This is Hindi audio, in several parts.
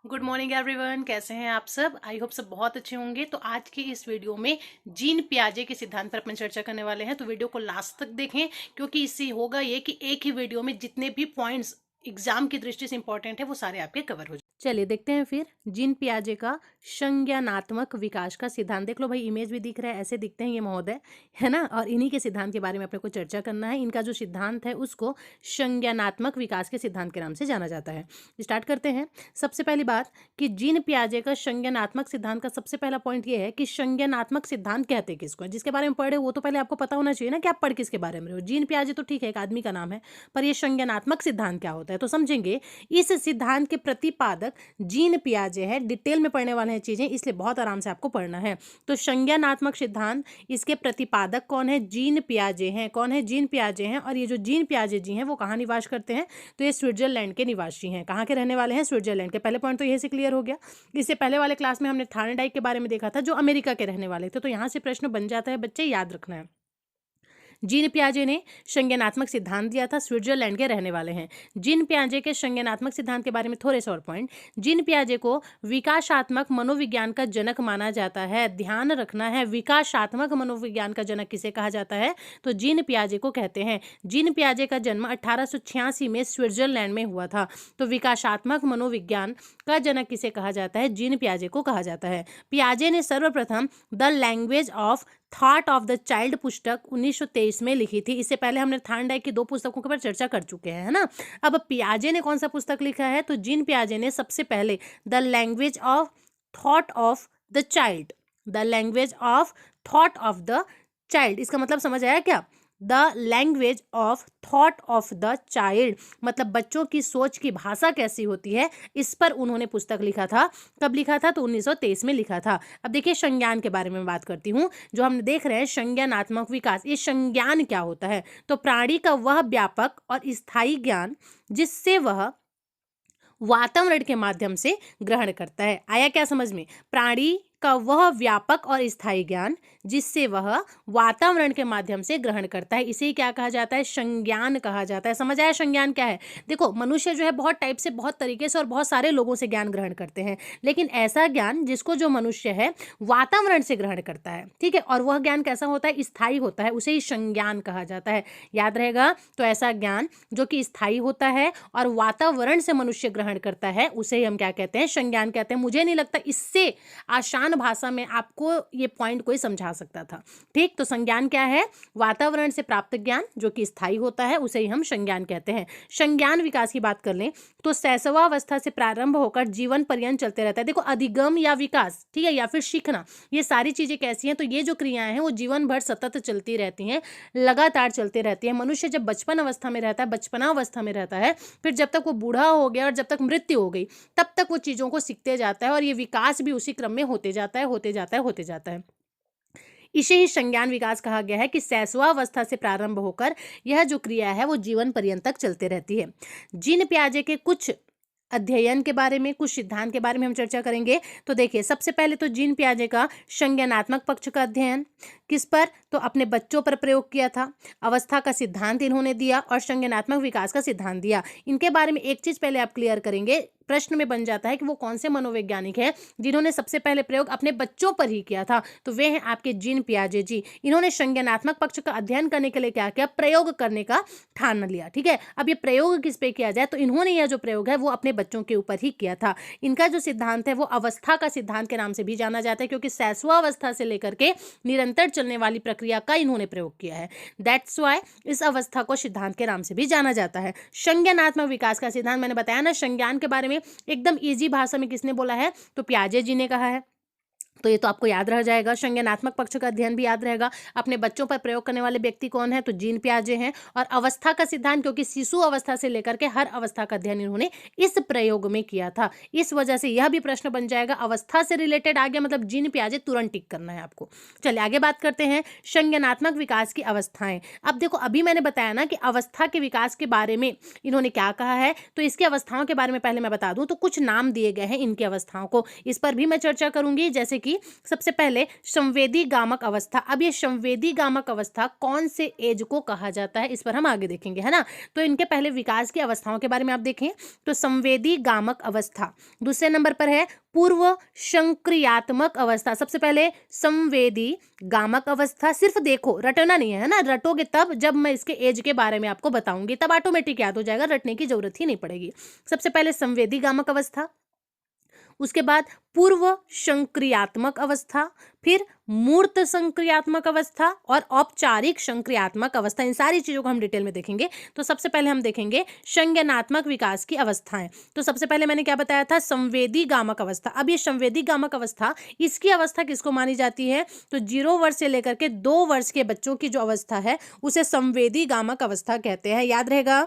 गुड मॉर्निंग एवरीवन, कैसे हैं आप सब। आई होप सब बहुत अच्छे होंगे। तो आज की इस वीडियो में जीन पियाजे के सिद्धांत पर अपन चर्चा करने वाले हैं। तो वीडियो को लास्ट तक देखें, क्योंकि इससे होगा ये कि एक ही वीडियो में जितने भी पॉइंट्स एग्जाम की दृष्टि से इंपॉर्टेंट है वो सारे आपके कवर हो जाए। चलिए देखते हैं फिर जीन पियाजे का संज्ञानात्मक विकास का सिद्धांत। देख लो भाई, इमेज भी दिख रहा है, ऐसे दिखते हैं ये महोदय, है ना। और इन्हीं के सिद्धांत के बारे में अपने को चर्चा करना है। इनका जो सिद्धांत है उसको संज्ञानात्मक विकास के सिद्धांत के नाम से जाना जाता है। स्टार्ट करते हैं। सबसे पहली बात कि जीन पियाजे का संज्ञानात्मक सिद्धांत का सबसे पहला पॉइंट ये है कि संज्ञानात्मक सिद्धांत कहते हैं किसको, जिसके बारे में पढ़े वो तो पहले आपको पता होना चाहिए ना कि आप पढ़ किसके बारे में रहे हो। जीन पियाजे तो ठीक है, एक आदमी का नाम है, पर ये संज्ञानात्मक सिद्धांत क्या होता है तो समझेंगे। इस सिद्धांत के प्रतिपादक जीन पियाजे है। डिटेल में पढ़ने वाले हैं चीजें, इसलिए बहुत आराम से आपको पढ़ना है। तो संज्ञानात्मक सिद्धांत, इसके प्रतिपादक कौन है? जीन पियाजे हैं। कौन है? जीन पियाजे हैं। और ये जो जीन पियाजे जी हैं वो कहाँ निवास करते हैं? तो ये स्विट्जरलैंड के निवासी हैं। कहाँ के रहने वाले हैं? स्विट्जरलैंड के। पहले पॉइंट तो यही से क्लियर हो गया। इससे पहले वाले क्लास में हमने थार्नडाइक के बारे में देखा था, जो अमेरिका के रहने वाले थे। तो यहाँ से प्रश्न बन जाता है बच्चे, याद रखना है। जीन पियाजे ने संज्ञानात्मक सिद्धांत दिया था, स्विट्जरलैंड के रहने वाले हैं। जीन पियाजे के संज्ञानात्मक सिद्धांत के बारे में थोड़े से और पॉइंट। जीन पियाजे को विकासात्मक मनोविज्ञान का जनक माना जाता है। ध्यान रखना है, विकासात्मक मनोविज्ञान का जनक किसे कहा जाता है? तो जीन पियाजे को कहते हैं। जीन पियाजे का जन्म 1886 में स्विट्जरलैंड में हुआ था। तो विकासात्मक मनोविज्ञान का जनक किसे कहा जाता है? जीन पियाजे को कहा जाता है। पियाजे ने सर्वप्रथम the language of thought of the child पुस्तक 1923 में लिखी थी। इससे पहले हमने थार्नडाइक की 2 पुस्तकों के ऊपर चर्चा कर चुके हैं, है ना। अब पियाजे ने कौन सा पुस्तक लिखा है? तो जीन पियाजे ने सबसे पहले the language of thought of the child, the language of thought of the child, इसका मतलब समझ आया क्या? The language of thought of the child, मतलब बच्चों की सोच की भाषा कैसी होती है, इस पर उन्होंने पुस्तक लिखा था। कब लिखा था? तो 1923 में लिखा था। अब देखिए संज्ञान के बारे में बात करती हूँ। जो हम देख रहे हैं संज्ञानात्मक विकास, ये संज्ञान क्या होता है? तो प्राणी का वह व्यापक और स्थायी ज्ञान जिससे वह वातावरण के माध्यम से ग्रहण करता है। आया क्या समझ में? प्राणी का वह व्यापक और स्थायी ज्ञान जिससे वह वातावरण के माध्यम से ग्रहण करता है, इसे क्या कहा जाता है? संज्ञान कहा जाता है। समझ आया संज्ञान क्या है? देखो, मनुष्य जो है बहुत टाइप से, बहुत तरीके से और बहुत सारे लोगों से ज्ञान ग्रहण करते हैं, लेकिन ऐसा ज्ञान जिसको जो मनुष्य है वातावरण से ग्रहण करता है, ठीक है, और वह ज्ञान कैसा होता है? स्थायी होता है, उसे ही संज्ञान कहा जाता है। याद रहेगा। तो ऐसा ज्ञान जो कि स्थायी होता है और वातावरण से मनुष्य ग्रहण करता है, उसे ही हम क्या कहते हैं? संज्ञान कहते हैं। मुझे नहीं लगता इससे आसान भाषा में आपको ये पॉइंट कोई समझा सकता था। ठीक, तो संज्ञान क्या है? वातावरण से प्राप्त ज्ञान जो कि स्थायी होता है, उसे ही हम संज्ञान कहते हैं। संज्ञान विकास की बात कर लें तो शैशवावस्था से प्रारंभ होकर जीवन पर्यंत चलते रहता है। देखो, अधिगम या विकास, ठीक है, या फिर सीखना, ये सारी चीजें कैसी हैं? तो ये जो क्रियाएं हैं वो जीवन भर सतत चलती रहती हैं, लगातार चलती रहती है। मनुष्य जब बचपन अवस्था में रहता है, बचपनावस्था में रहता है, फिर जब तक वो बूढ़ा हो गया और जब तक मृत्यु हो गई, तब तक वो चीजों को सीखते जाता है, और ये विकास भी उसी क्रम में होते जाता है, होते जाता है, होते जाता है। इसे ही संज्ञान विकास कहा गया है कि शैशवावस्था से प्रारंभ होकर यह जो क्रिया है वो जीवन पर्यंत तक चलते रहती है। जीन पियाजे के कुछ अध्ययन के बारे में, कुछ सिद्धांत के बारे में हम चर्चा करेंगे। तो देखिए, सबसे पहले तो जीन पियाजे का संज्ञानात्मक पक्ष का अध्ययन किस पर? तो अपने बच्चों पर प्रयोग किया था। अवस्था का सिद्धांत इन्होंने दिया और संज्ञानात्मक विकास का सिद्धांत दिया। इनके बारे में एक चीज पहले आप क्लियर करेंगे, प्रश्न में बन जाता है कि वो कौन से मनोवैज्ञानिक हैं जिन्होंने सबसे पहले प्रयोग अपने बच्चों पर ही किया था। तो वे हैं आपके जीन पियाजे जी। इन्होंने संज्ञानात्मक पक्ष का अध्ययन करने के लिए क्या किया? प्रयोग करने का ठान लिया। ठीक है, अब ये प्रयोग किस पे किया जाए? तो इन्होंने यह जो प्रयोग है वो अपने बच्चों के ऊपर ही किया था। इनका जो सिद्धांत है वो अवस्था का सिद्धांत के नाम से भी जाना जाता है, क्योंकि शैशवावस्था से लेकर के निरंतर चलने वाली प्रक्रिया का इन्होंने प्रयोग किया है। दैट्स वाई इस अवस्था को सिद्धांत के नाम से भी जाना जाता है। संज्ञानात्मक विकास का सिद्धांत, मैंने बताया ना, संज्ञान के बारे में एकदम इजी भाषा में किसने बोला है? तो पियाजे जी ने कहा है। तो ये तो आपको याद रह जाएगा। संज्ञानात्मक पक्ष का अध्ययन भी याद रहेगा। अपने बच्चों पर प्रयोग करने वाले व्यक्ति कौन है? तो जीन पियाजे हैं। और अवस्था का सिद्धांत, क्योंकि शिशु अवस्था से लेकर के हर अवस्था का अध्ययन इन्होंने इस प्रयोग में किया था। इस वजह से यह भी प्रश्न बन जाएगा, अवस्था से रिलेटेड आ गया, मतलब जीन पियाजे तुरंत टिक करना है आपको। चलिए आगे बात करते हैं संज्ञानात्मक विकास की अवस्थाएं। अब देखो, अभी मैंने बताया ना कि अवस्था के विकास के बारे में इन्होंने क्या कहा है, तो इसकी अवस्थाओं के बारे में पहले मैं बता दूं। तो कुछ नाम दिए गए हैं इनकी अवस्थाओं को, इस पर भी मैं चर्चा करूंगी, जैसे कि होगी। सबसे पहले संवेदी गामक अवस्था। अब ये संवेदी गामक अवस्था कौन से एज को कहा जाता है, इस पर हम आगे देखेंगे, है ना। तो इनके पहले विकास की अवस्थाओं के बारे में आप देखें तो संवेदी गामक अवस्था। दूसरे नंबर पर है पूर्व संक्रियात्मक अवस्था। सबसे पहले संवेदी गामक अवस्था, सिर्फ देखो, रटना नहीं है ना, रटोगे तब जब मैं इसके एज के बारे में आपको बताऊंगी, तब ऑटोमेटिक याद हो जाएगा, रटने की जरूरत ही नहीं पड़ेगी। सबसे पहले संवेदी गामक अवस्था, उसके बाद पूर्व संक्रियात्मक अवस्था, फिर मूर्त संक्रियात्मक अवस्था और औपचारिक संक्रियात्मक अवस्था। इन सारी चीजों को हम डिटेल में देखेंगे। तो सबसे पहले हम देखेंगे संज्ञानात्मक विकास की अवस्थाएं। तो सबसे पहले मैंने क्या बताया था, संवेदी गामक अवस्था। अब ये संवेदी गामक अवस्था, इसकी अवस्था किसको मानी जाती है, तो 0 वर्ष से लेकर के 2 वर्ष के बच्चों की जो अवस्था है उसे संवेदी गामक अवस्था कहते हैं। याद रहेगा,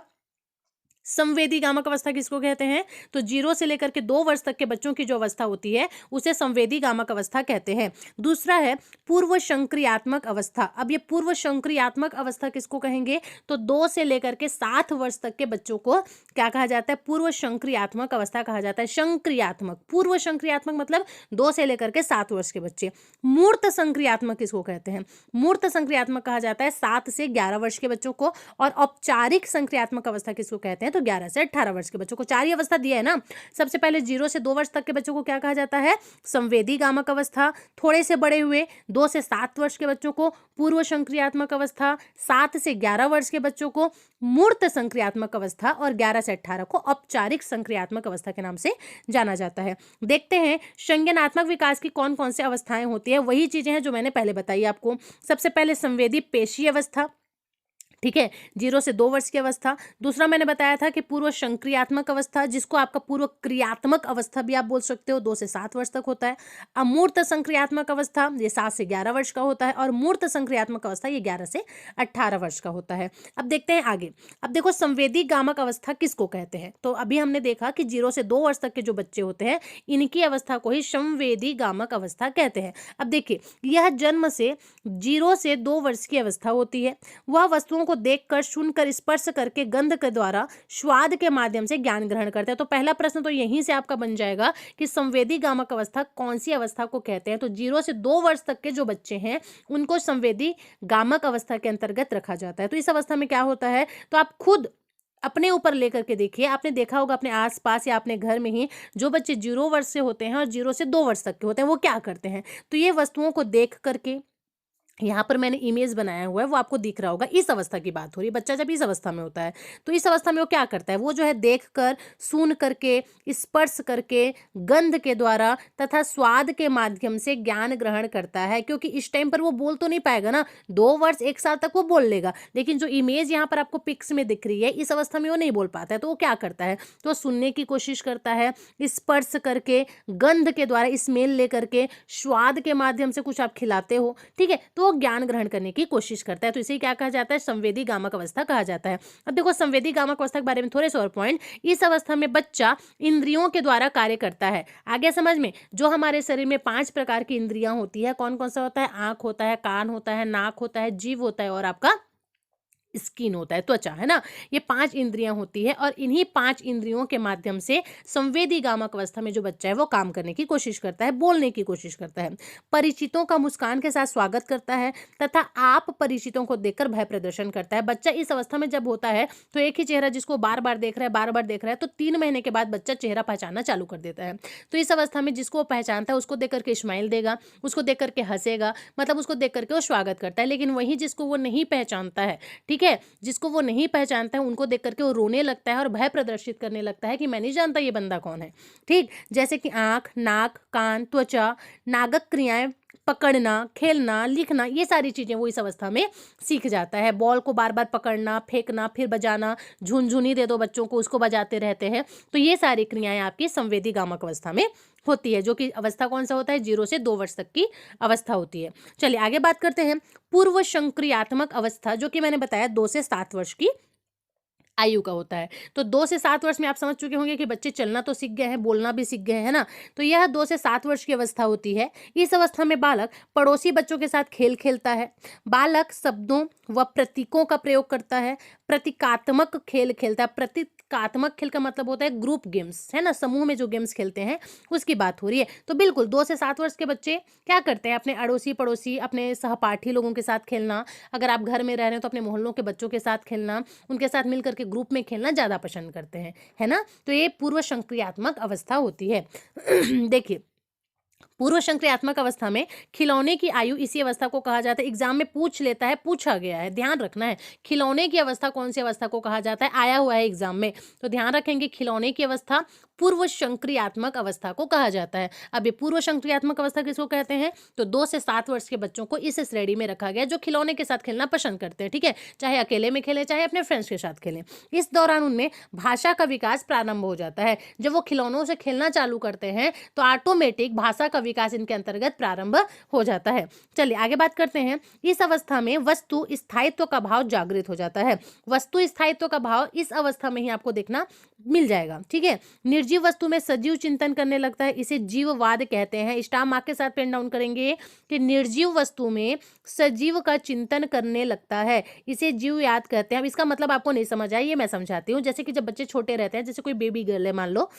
संवेदी गामक अवस्था किसको कहते हैं, तो 0 से लेकर के 2 वर्ष तक के बच्चों की जो अवस्था होती है उसे संवेदी गामक अवस्था कहते हैं। दूसरा है पूर्व संक्रियात्मक अवस्था। अब ये पूर्व संक्रियात्मक अवस्था किसको कहेंगे, तो 2 से लेकर के 7 वर्ष तक के बच्चों को क्या कहा जाता है, पूर्व संक्रियात्मक अवस्था कहा जाता है। संक्रियात्मक, पूर्व संक्रियात्मक मतलब 2 से लेकर के 7 वर्ष के बच्चे। मूर्त संक्रियात्मक किसको कहते हैं, मूर्त संक्रियात्मक कहा जाता है 7 से 11 वर्ष के बच्चों को। और औपचारिक संक्रियात्मक अवस्था किसको कहते हैं, तो 11 से 18 वर्ष के बच्चों को। 4 ही अवस्था दिया है ना। सबसे पहले 0 से 2 वर्ष तक के बच्चों को क्या कहा जाता है, संवेदी गामक अवस्था। थोड़े से बड़े हुए 2 से 7 वर्ष के बच्चों को पूर्व संक्रियात्मक अवस्था, 7 से 11 वर्ष के बच्चों को मूर्त संक्रियात्मक अवस्था और 11 से 18 को औपचारिक संक्रियात्मक अवस्था के नाम से जाना जाता है। देखते हैं संज्ञानात्मक विकास की कौन कौन सी अवस्थाएं होती है। वही चीजें हैं जो मैंने पहले बताई आपको। सबसे पहले संवेदी पेशी अवस्था, ठीक है, 0 से 2 वर्ष की अवस्था। दूसरा मैंने बताया था कि पूर्व संक्रियात्मक अवस्था, जिसको आपका पूर्व क्रियात्मक अवस्था भी आप बोल सकते हो, 2 से 7 वर्ष तक होता है। अमूर्त संक्रियात्मक अवस्था ये 7 से 11 वर्ष का होता है। और मूर्त संक्रियात्मक अवस्था ये 11 से 18 वर्ष का होता है। अब देखते हैं आगे। अब देखो संवेदी गामक अवस्था किसको कहते हैं, तो अभी हमने देखा कि 0 से 2 वर्ष तक के जो बच्चे होते हैं इनकी अवस्था को ही संवेदी गामक अवस्था कहते हैं। अब देखिए, यह जन्म से 0 से 2 वर्ष की अवस्था होती है। वह वस्तुओं को देखकर, सुनकर, स्पर्श करके, गंध के द्वारा, स्वाद के माध्यम से ज्ञान ग्रहण करते हैं। तो पहला प्रश्न तो यहीं से आपका बन जाएगा कि संवेदी गामक अवस्था कौन सी अवस्था को कहते हैं। तो 0 से 2 वर्ष तक के जो बच्चे हैं उनको संवेदी गामक अवस्था के अंतर्गत रखा जाता है। तो इस अवस्था में क्या होता है, तो आप खुद अपने ऊपर लेकर के देखिए। आपने देखा होगा अपने आसपास या अपने घर में ही, जो बच्चे 0 वर्ष से होते हैं और 0 से 2 वर्ष तक के होते हैं वो क्या करते हैं, तो ये वस्तुओं को देख करके, यहाँ पर मैंने इमेज बनाया हुआ है वो आपको दिख रहा होगा, इस अवस्था की बात हो रही है। बच्चा जब इस अवस्था में होता है तो इस अवस्था में वो क्या करता है, वो जो है देखकर, सुन करके, स्पर्श करके, गंध के द्वारा तथा स्वाद के माध्यम से ज्ञान ग्रहण करता है। क्योंकि इस टाइम पर वो बोल तो नहीं पाएगा ना, 2 वर्ष 1 साल तक वो बोल लेगा, लेकिन जो इमेज यहाँ पर आपको पिक्स में दिख रही है इस अवस्था में वो नहीं बोल पाता है। तो वो क्या करता है, तो सुनने की कोशिश करता है, स्पर्श करके, गंध के द्वारा स्मेल लेकर के, स्वाद के माध्यम से कुछ आप खिलाते हो, ठीक है, तो ज्ञान ग्रहण करने की कोशिश करता है। तो इसे क्या कहा जाता है, संवेदी गामक अवस्था कहा जाता है। अब देखो संवेदी गामक अवस्था के बारे में थोड़े से और पॉइंट। इस अवस्था में बच्चा इंद्रियों के द्वारा कार्य करता है। आगे समझ में, जो हमारे शरीर में 5 प्रकार की इंद्रियां होती है, कौन कौन सा होता है, आंख होता है, कान होता है, नाक होता है, जीभ होता है और आपका स्किन होता है, त्वचा, है ना। ये 5 इंद्रियां होती है और इन्हीं 5 इंद्रियों के माध्यम से संवेदी गामक अवस्था में जो बच्चा है वो काम करने की कोशिश करता है, बोलने की कोशिश करता है, परिचितों का मुस्कान के साथ स्वागत करता है तथा आप परिचितों को देखकर भय प्रदर्शन करता है। बच्चा इस अवस्था में जब होता है तो एक ही चेहरा जिसको बार बार देख रहा है, बार बार देख रहा है, तो 3 महीने के बाद बच्चा चेहरा पहचानना चालू कर देता है। तो इस अवस्था में जिसको वो पहचानता है उसको देख करके स्माइल देगा, उसको देख करके हंसेगा, मतलब उसको देख करके वो स्वागत करता है। लेकिन वही जिसको वो नहीं पहचानता है, ठीक है, जिसको वो नहीं पहचानता है उनको देख करके वो रोने लगता है और भय प्रदर्शित करने लगता है कि मैं नहीं जानता ये बंदा कौन है। ठीक, जैसे कि आंख, नाक, कान, त्वचा, नागक क्रियाएं, पकड़ना, खेलना, लिखना, ये सारी चीजें वो इस अवस्था में सीख जाता है। बॉल को बार बार पकड़ना, फेंकना, फिर बजाना, झुनझुनी दे दो बच्चों को, उसको बजाते रहते हैं। तो ये सारी क्रियाएं आपकी संवेदी गामक अवस्था में होती है, जो कि अवस्था कौन सा होता है, 0 से 2 वर्ष तक की अवस्था होती है। चलिए आगे बात करते हैं पूर्व संक्रियात्मक अवस्था, जो कि मैंने बताया 2 से 7 वर्ष की आयु का होता है। तो 2 से 7 वर्ष में आप समझ चुके होंगे कि बच्चे चलना तो सीख गए हैं, बोलना भी सीख गए हैं ना। तो यह 2 से 7 वर्ष की अवस्था होती है। इस अवस्था में बालक पड़ोसी बच्चों के साथ खेल खेलता है, बालक शब्दों व प्रतीकों का प्रयोग करता है, प्रतीकात्मक खेल खेलता है। प्रतीक प्रतीकात्मक खेल का मतलब होता है ग्रुप गेम्स, है ना, समूह में जो गेम्स खेलते हैं उसकी बात हो रही है। तो बिल्कुल 2 से 7 वर्ष के बच्चे क्या करते हैं, अपने अड़ोसी पड़ोसी, अपने सहपाठी लोगों के साथ खेलना, अगर आप घर में रह रहे हैं तो अपने मोहल्लों के बच्चों के साथ खेलना, उनके साथ मिल करके ग्रुप में खेलना ज़्यादा पसंद करते हैं, है ना। तो ये पूर्व संक्रियात्मक अवस्था होती है। देखिए, पूर्व संक्रियात्मक अवस्था में खिलौने की आयु इसी अवस्था को कहा जाता है। एग्जाम में पूछ लेता है, पूछा गया है, ध्यान रखना है। खिलौने की अवस्था कौन सी अवस्था को कहा जाता है, आया हुआ है एग्जाम में, तो ध्यान रखेंगे। खिलौने की अवस्था पूर्व संक्रियात्मक अवस्था को कहा जाता है। अब ये पूर्व संक्रियात्मक अवस्था किसको कहते हैं, तो 2 से 7 वर्ष के बच्चों को इस श्रेणी में रखा गया जो खिलौने के साथ खेलना पसंद करते हैं, ठीक है, चाहे अकेले में खेलें चाहे अपने फ्रेंड्स के साथ खेलें। इस दौरान उनमें भाषा का विकास प्रारंभ हो जाता है। जब वो खिलौनों से खेलना चालू करते हैं तो ऑटोमेटिक भाषा का विकास इनके अंतर्गत प्रारंभ हो जाता है। चलिए आगे बात करते हैं। इस अवस्था में वस्तु स्थायित्व का भाव जागृत हो जाता है। वस्तु स्थायित्व का भाव इस अवस्था में ही आपको देखना मिल जाएगा, ठीक है। निर्जीव वस्तु में सजीव चिंतन करने लगता है, इसे जीववाद कहते हैं। स्टार मार्क के साथ पेन डाउन करेंगे कि निर्जीव वस्तु में सजीव का चिंतन करने लगता है, इसे जीव याद कहते हैं। अब इसका मतलब आपको नहीं समझ आया, ये मैं समझाती हूँ। जैसे कि जब बच्चे छोटे रहते हैं, जैसे कोई बेबी गर्ल है मान लो,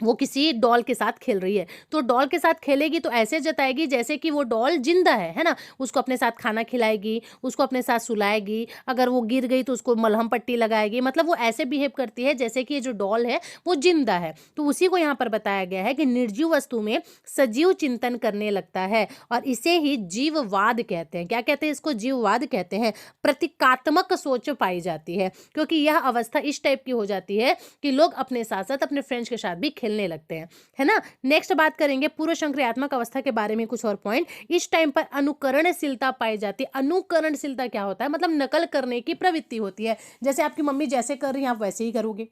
वो किसी डॉल के साथ खेल रही है, तो डॉल के साथ खेलेगी तो ऐसे जताएगी जैसे कि वो डॉल जिंदा है ना। उसको अपने साथ खाना खिलाएगी, उसको अपने साथ सुलाएगी, अगर वो गिर गई तो उसको मलहम पट्टी लगाएगी, मतलब वो ऐसे बिहेव करती है जैसे कि ये जो डॉल है वो जिंदा है। तो उसी को यहाँ पर बताया गया है कि निर्जीव वस्तु में सजीव चिंतन करने लगता है, और इसे ही जीववाद कहते हैं। क्या कहते हैं इसको, जीववाद कहते हैं। प्रतीकात्मक सोच पाई जाती है, क्योंकि यह अवस्था इस टाइप की हो जाती है कि लोग अपने साथ साथ अपने फ्रेंड्स के साथ भी खेलने लगते हैं, है ना। नेक्स्ट बात करेंगे पूर्व संक्रियात्मक अवस्था के बारे में कुछ और पॉइंट। इस टाइम पर अनुकरणशीलता पाई जाती है। अनुकरणशीलता क्या होता है, मतलब नकल करने की प्रवृत्ति होती है। जैसे आपकी मम्मी जैसे कर रही है आप वैसे ही करोगे।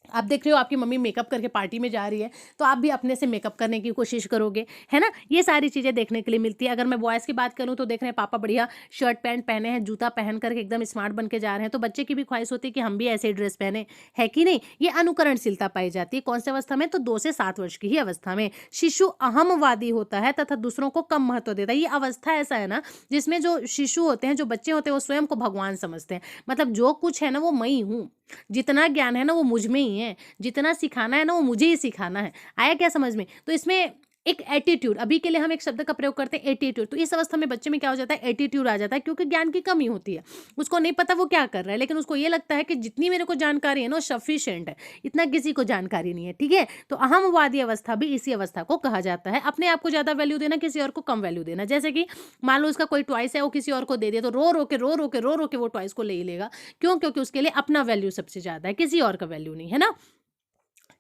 आप देख रहे हो आपकी मम्मी मेकअप करके पार्टी में जा रही है, तो आप भी अपने से मेकअप करने की कोशिश करोगे, है ना। ये सारी चीज़ें देखने के लिए मिलती है। अगर मैं बॉयज़ की बात करूँ तो देख रहे हैं पापा बढ़िया शर्ट पैंट पहने हैं, जूता पहन करके एकदम स्मार्ट बन के जा रहे हैं, तो बच्चे की भी ख्वाहिश होती है कि हम भी ऐसे ड्रेस पहने, है कि नहीं। ये अनुकरणशीलता पाई जाती है कौन सी अवस्था में, तो 2 से 7 वर्ष की ही अवस्था में। शिशु अहमवादी होता है तथा दूसरों को कम महत्व देता है। ये अवस्था ऐसा है ना जिसमें जो शिशु होते हैं, जो बच्चे होते हैं, वो स्वयं को भगवान समझते हैं। मतलब जो कुछ है ना वो मैं ही हूँ, जितना ज्ञान है ना वो मुझ में ही है, जितना सिखाना है ना वो मुझे ही सिखाना है। आया क्या समझ में। तो इसमें एक एटीट्यूड, अभी के लिए हम एक शब्द का प्रयोग करते हैं एटीट्यूड। तो इस अवस्था में बच्चे में क्या हो जाता है, एटीट्यूड आ जाता है, क्योंकि ज्ञान की कमी होती है। उसको नहीं पता वो क्या कर रहा है, लेकिन उसको ये लगता है कि जितनी मेरे को जानकारी है ना सफिशिएंट है, इतना किसी को जानकारी नहीं है, ठीक है। तो अहमवादी अवस्था भी इसी अवस्था को कहा जाता है। अपने आप को ज्यादा वैल्यू देना, किसी और को कम वैल्यू देना। जैसे कि मान लो उसका कोई टॉयस है, वो किसी और को दे दिया, तो रो रो के वो टॉयस को ले ही लेगा। क्यों, क्योंकि उसके लिए अपना वैल्यू सबसे ज्यादा है, किसी और का वैल्यू नहीं, है ना।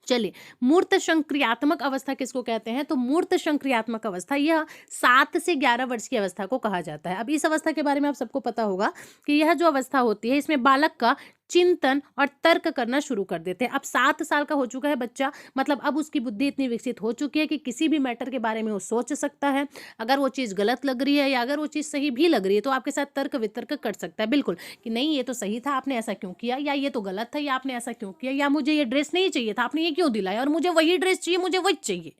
चलिए, मूर्त संक्रियात्मक अवस्था किसको कहते हैं, तो मूर्त संक्रियात्मक अवस्था यह 7 से 11 वर्ष की अवस्था को कहा जाता है। अब इस अवस्था के बारे में आप सबको पता होगा कि यह जो अवस्था होती है इसमें बालक का चिंतन और तर्क करना शुरू कर देते हैं। अब 7 साल का हो चुका है बच्चा, मतलब अब उसकी बुद्धि इतनी विकसित हो चुकी है कि किसी भी मैटर के बारे में वो सोच सकता है। अगर वो चीज़ गलत लग रही है या अगर वो चीज़ सही भी लग रही है तो आपके साथ तर्क वितर्क कर सकता है, बिल्कुल, कि नहीं ये तो सही था, आपने ऐसा क्यों किया, या ये तो गलत था, या आपने ऐसा क्यों किया, या मुझे ये ड्रेस नहीं चाहिए था, आपने ये क्यों दिलाया, और मुझे वही ड्रेस चाहिए, मुझे वही चाहिए।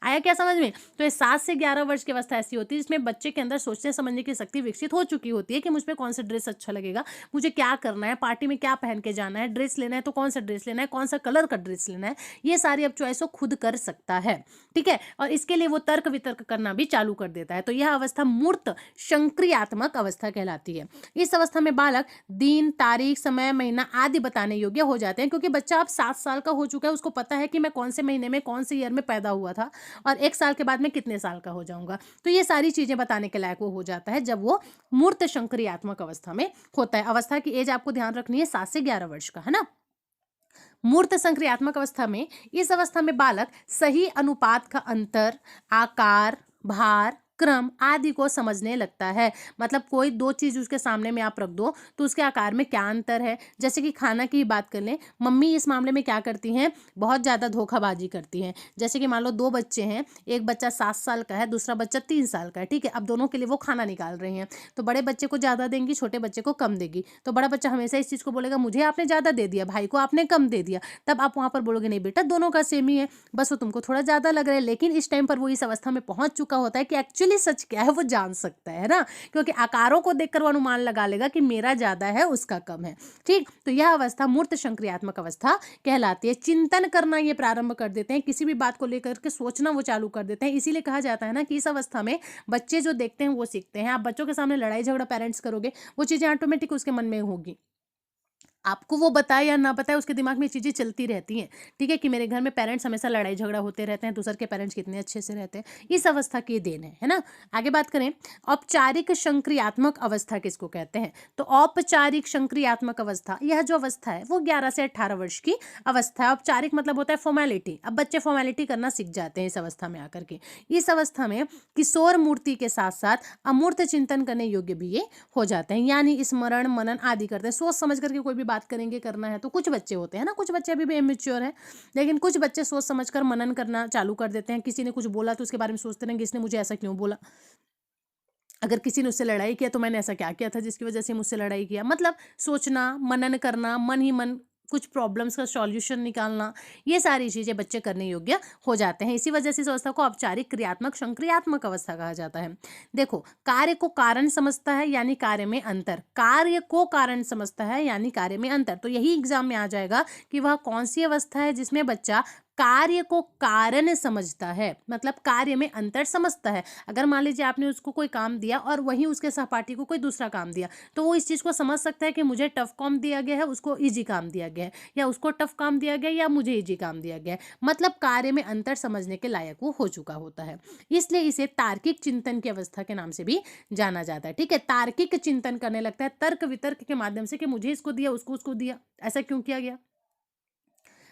आया क्या समझ में। तो ये 7 से 11 वर्ष की अवस्था ऐसी होती है जिसमें बच्चे के अंदर सोचने समझने की शक्ति विकसित हो चुकी होती है कि मुझ पर कौन सा ड्रेस अच्छा लगेगा, मुझे क्या करना है, पार्टी में क्या पहन के जाना है, ड्रेस लेना है तो कौन सा ड्रेस लेना है, कौन सा कलर का ड्रेस लेना है, ये सारी अब चॉइस वो खुद कर सकता है, ठीक है। और इसके लिए वो तर्क वितर्क करना भी चालू कर देता है। तो यह अवस्था मूर्त संक्रियात्मक अवस्था कहलाती है। इस अवस्था में बालक दिन, तारीख, समय, महीना आदि बताने योग्य हो जाते हैं, क्योंकि बच्चा अब 7 साल का हो चुका है, उसको पता है कि मैं कौन से महीने में कौन से ईयर में पैदा हुआ था और 1 साल के बाद मैं कितने साल का हो जाऊंगा। तो ये सारी चीजें बताने के लायक वो हो जाता है जब वो मूर्त संक्रियात्मक अवस्था में होता है। अवस्था की एज आपको ध्यान रखनी है 7 से 11 वर्ष का, है ना। मूर्त संक्रियात्मक अवस्था में, इस अवस्था में बालक सही अनुपात का अंतर, आकार, भार, क्रम आदि को समझने लगता है। मतलब कोई 2 चीज उसके सामने में आप रख दो तो उसके आकार में क्या अंतर है। जैसे कि खाना की बात कर लें, मम्मी इस मामले में क्या करती हैं, बहुत ज़्यादा धोखाबाजी करती हैं। जैसे कि मान लो 2 बच्चे हैं, एक बच्चा 7 साल का है, दूसरा बच्चा 3 साल का है, ठीक है। अब दोनों के लिए वो खाना निकाल रही हैं, तो बड़े बच्चे को ज़्यादा देंगी, छोटे बच्चे को कम देगी। तो बड़ा बच्चा हमेशा इस चीज़ को बोलेगा मुझे आपने ज़्यादा दे दिया, भाई को आपने कम दे दिया। तब आप वहाँ पर बोलोगे नहीं बेटा दोनों का सेम ही है, बस वो तुमको थोड़ा ज़्यादा लग रहा है। लेकिन इस टाइम पर वो इस अवस्था में पहुँच चुका होता है कि एक्चुअल एक्चुअली सच क्या है वो जान सकता है ना, क्योंकि आकारों को देखकर वो अनुमान लगा लेगा कि मेरा ज्यादा है उसका कम है। ठीक, तो यह अवस्था मूर्त संक्रियात्मक अवस्था कहलाती है। चिंतन करना ये प्रारंभ कर देते हैं, किसी भी बात को लेकर के सोचना वो चालू कर देते हैं। इसीलिए कहा जाता है ना कि इस अवस्था में बच्चे जो देखते हैं वो सीखते हैं। आप बच्चों के सामने लड़ाई झगड़ा पेरेंट्स करोगे, वो चीजें ऑटोमेटिक उसके मन में होगी, आपको वो बताए या ना बताए उसके दिमाग में चीजें चलती रहती हैं। ठीक है, कि मेरे घर में पेरेंट्स हमेशा लड़ाई झगड़ा होते रहते हैं, दूसरे के पेरेंट्स कितने अच्छे से रहते हैं, इस अवस्था की देन है ना। आगे बात करें, औपचारिक संक्रियात्मक अवस्था किसको कहते हैं? तो औपचारिक संक्रियात्मक अवस्था, यह जो अवस्था है वो 11 से 18 वर्ष की अवस्था है। औपचारिक मतलब होता है फॉर्मेलिटी, अब बच्चे फॉर्मेलिटी करना सीख जाते हैं इस अवस्था में आकर के। इस अवस्था में किशोर मूर्ति के साथ साथ अमूर्त चिंतन करने योग्य भी ये हो जाते हैं, यानी स्मरण मनन आदि करते हैं। सोच समझ करके कोई भी बात करेंगे, करना है तो कुछ बच्चे होते हैं ना, कुछ बच्चे अभी भी इमेच्योर हैं, लेकिन कुछ बच्चे सोच समझकर मनन करना चालू कर देते हैं। किसी ने कुछ बोला तो उसके बारे में सोचते रहेंगे, इसने मुझे ऐसा क्यों बोला, अगर किसी ने उससे लड़ाई किया तो मैंने ऐसा क्या किया था जिसकी वजह से मुझसे लड़ाई किया। मतलब सोचना, मनन करना, मन ही मन कुछ प्रॉब्लम्स का सॉल्यूशन निकालना, ये सारी चीजें बच्चे करने योग्य हो जाते हैं। इसी वजह से इस अवस्था को औपचारिक क्रियात्मक संक्रियात्मक अवस्था कहा जाता है। देखो, कार्य को कारण समझता है यानी कार्य में अंतर, कार्य को कारण समझता है यानी कार्य में अंतर। तो यही एग्जाम में आ जाएगा कि वह कौन सी अवस्था है जिसमें बच्चा कार्य को कारण समझता है, मतलब कार्य में अंतर समझता है। अगर मान लीजिए आपने उसको कोई काम दिया और वहीं उसके सहपाठी को कोई दूसरा काम दिया, तो वो इस चीज को समझ सकता है कि मुझे टफ काम दिया गया है, उसको इजी काम दिया गया है, या उसको टफ काम दिया गया या मुझे इजी काम दिया गया है। मतलब कार्य में अंतर समझने के लायक वो हो चुका होता है, इसलिए इसे तार्किक चिंतन की अवस्था के नाम से भी जाना जाता है। ठीक है, तार्किक चिंतन करने लगता है तर्क वितर्क के माध्यम से कि मुझे इसको दिया, उसको दिया, ऐसा क्यों किया गया,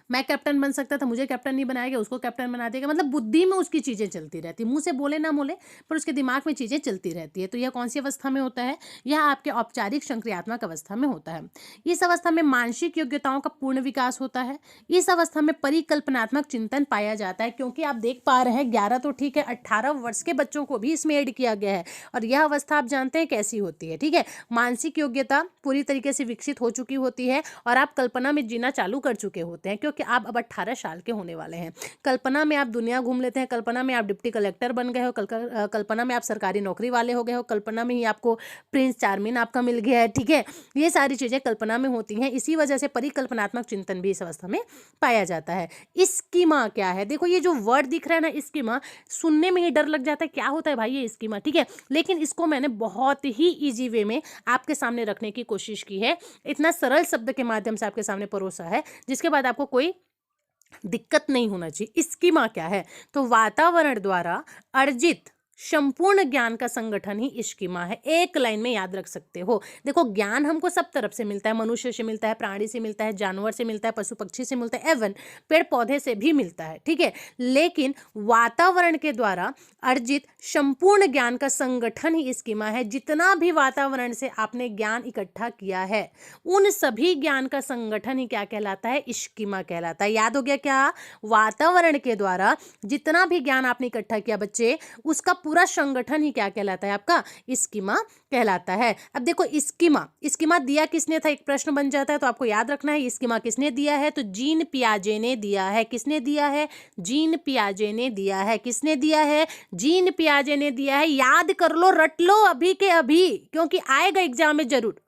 मैं कैप्टन बन सकता था, मुझे कैप्टन नहीं बनाया गया, उसको कैप्टन बना देगा। मतलब बुद्धि में उसकी चीजें चलती रहती, मुंह से बोले ना बोले पर उसके दिमाग में चीजें चलती रहती है। तो यह कौन सी अवस्था में होता है? यह आपके औपचारिक संक्रियात्मक अवस्था में होता है। इस अवस्था में मानसिक योग्यताओं का पूर्ण विकास होता है। इस अवस्था में परिकल्पनात्मक चिंतन पाया जाता है, क्योंकि आप देख पा रहे हैं 11 तो ठीक है, 18 वर्ष के बच्चों को भी इसमें ऐड किया गया है। और यह अवस्था आप जानते हैं कैसी होती है। ठीक है, मानसिक योग्यता पूरी तरीके से विकसित हो चुकी होती है और आप कल्पना में जीना चालू कर चुके होते हैं, क्योंकि आप अब 18 साल के होने वाले हैं। कल्पना में आप दुनिया घूम लेते हैं, कल्पना में आप डिप्टी कलेक्टर बन गए हो, कल्पना में आप सरकारी नौकरी वाले हो गए हो, कल्पना में ही आपको प्रिंस चार्मिंग आपका मिल गया है। ठीक है, ये सारी चीजें कल्पना में होती हैं। इसी वजह से परिकल्पनात्मक चिंतन भी इस अवस्था में पाया जाता है। स्कीमा क्या है? देखो, ये जो वर्ड दिख रहा है ना, स्कीमा, सुनने में ही डर लग जाता है, क्या होता है भाई ये स्कीमा। ठीक है, लेकिन इसको मैंने बहुत ही इजी वे में आपके सामने रखने की कोशिश की है, इतना सरल शब्द के माध्यम से आपके सामने परोसा है जिसके बाद आपको कोई दिक्कत नहीं होना चाहिए। स्कीमा क्या है? तो वातावरण द्वारा अर्जित संपूर्ण ज्ञान का संगठन ही स्कीमा है। एक लाइन में याद रख सकते हो। देखो, ज्ञान हमको सब तरफ से मिलता है, मनुष्य से मिलता है, प्राणी से मिलता है, जानवर से मिलता है, पशु पक्षी से मिलता है, एवं पेड़ पौधे से भी मिलता है। ठीक है, लेकिन वातावरण के द्वारा अर्जित संपूर्ण ज्ञान का संगठन ही स्कीमा है। जितना भी वातावरण से आपने ज्ञान इकट्ठा किया है, उन सभी ज्ञान का संगठन ही क्या कहलाता है? स्कीमा कहलाता है। याद हो गया क्या? वातावरण के द्वारा जितना भी ज्ञान आपने इकट्ठा किया बच्चे, उसका पूरा संगठन ही क्या कहलाता है? आपका स्कीमा कहलाता है। अब देखो, स्कीमा दिया किसने था, एक प्रश्न बन जाता है, तो आपको याद रखना है स्कीमा किसने दिया है। तो जीन पियाजे ने दिया है। किसने दिया है? जीन पियाजे ने दिया है। किसने दिया है? जीन पियाजे ने दिया है। याद कर लो, रट लो अभी के अभी, क्योंकि आएगा एग्जाम में जरूर।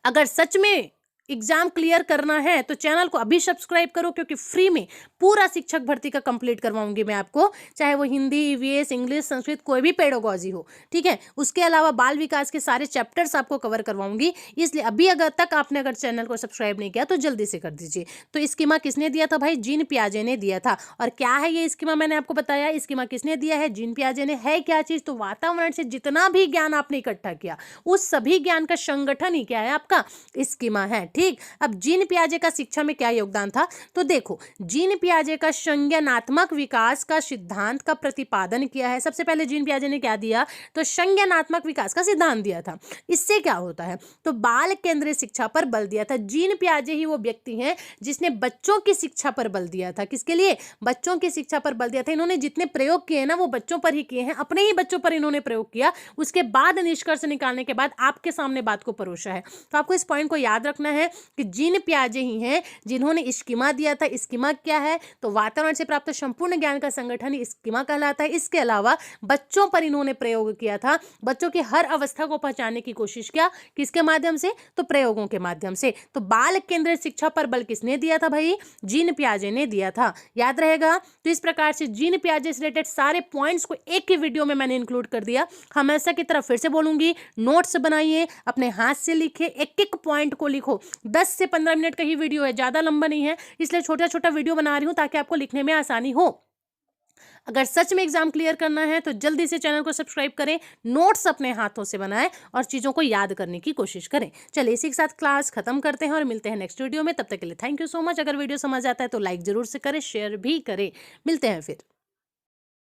अगर सच में एग्जाम क्लियर करना है तो चैनल को अभी सब्सक्राइब करो, क्योंकि फ्री में पूरा शिक्षक भर्ती का कंप्लीट करवाऊंगी मैं आपको, चाहे वो हिंदी, ईवीएस, इंग्लिश, संस्कृत, कोई भी पेडागोजी हो। ठीक है, उसके अलावा बाल विकास के सारे चैप्टर्स आपको कवर करवाऊंगी। इसलिए अभी अगर चैनल को सब्सक्राइब नहीं किया तो जल्दी से कर दीजिए। तो स्कीमा किसने दिया था भाई? जीन पियाजे ने दिया था। और क्या है ये स्कीमा? मैंने आपको बताया स्कीमा किसने दिया है? जीन पियाजे ने। है क्या चीज? तो वातावरण से जितना भी ज्ञान आपने इकट्ठा किया, उस सभी ज्ञान का संगठन ही क्या है? आपका स्कीमा है। ठीक, अब जीन पियाजे का शिक्षा में क्या योगदान था? तो देखो, जीन पियाजे का संज्ञानात्मक विकास का सिद्धांत का प्रतिपादन किया है। सबसे पहले जीन पियाजे ने क्या दिया? तो संज्ञानात्मक विकास का सिद्धांत दिया था। इससे क्या होता है? तो बाल केंद्रीय शिक्षा पर बल दिया था। जीन पियाजे ही वो व्यक्ति हैं जिसने बच्चों की शिक्षा पर बल दिया था। किसके लिए? बच्चों की शिक्षा पर बल दिया था। इन्होंने जितने प्रयोग किए ना, वो बच्चों पर ही किए हैं, अपने ही बच्चों पर इन्होंने प्रयोग किया। उसके बाद निष्कर्ष निकालने के बाद आपके सामने बात को परोसा है। तो आपको इस पॉइंट को याद रखना है कि जीन पियाजे ही हैं जिन्होंने स्कीमा दिया था। स्कीमा क्या है? तो वातावरण से प्राप्त संपूर्ण ज्ञान का संगठन स्कीमा कहलाता है। इसके अलावा बच्चों पर इन्होंने प्रयोग किया था, बच्चों की हर अवस्था को पहचानने की कोशिश किया। किसके माध्यम से? तो प्रयोगों के माध्यम से। तो बाल केंद्रित शिक्षा पर बल किसने दिया था भाई? जीन पियाजे ने दिया था। याद रहेगा। तो इस प्रकार से जीन पियाजे से रिलेटेड सारे पॉइंट्स को एक ही वीडियो में मैंने इंक्लूड कर दिया। हमेशा की तरह फिर से बोलूंगी, नोट्स बनाइए, अपने हाथ से लिखिए, एक एक पॉइंट को लिखो। 10 से 15 मिनट का ही वीडियो है, ज्यादा लंबा नहीं है, इसलिए छोटा छोटा वीडियो बना रही हूं ताकि आपको लिखने में आसानी हो। अगर सच में एग्जाम क्लियर करना है तो जल्दी से चैनल को सब्सक्राइब करें, नोट्स अपने हाथों से बनाएं और चीजों को याद करने की कोशिश करें। चलिए इसी के साथ क्लास खत्म करते हैं और मिलते हैं नेक्स्ट वीडियो में। तब तक के लिए थैंक यू सो मच। अगर वीडियो समझ आता है तो लाइक जरूर से करें, शेयर भी करें। मिलते हैं फिर।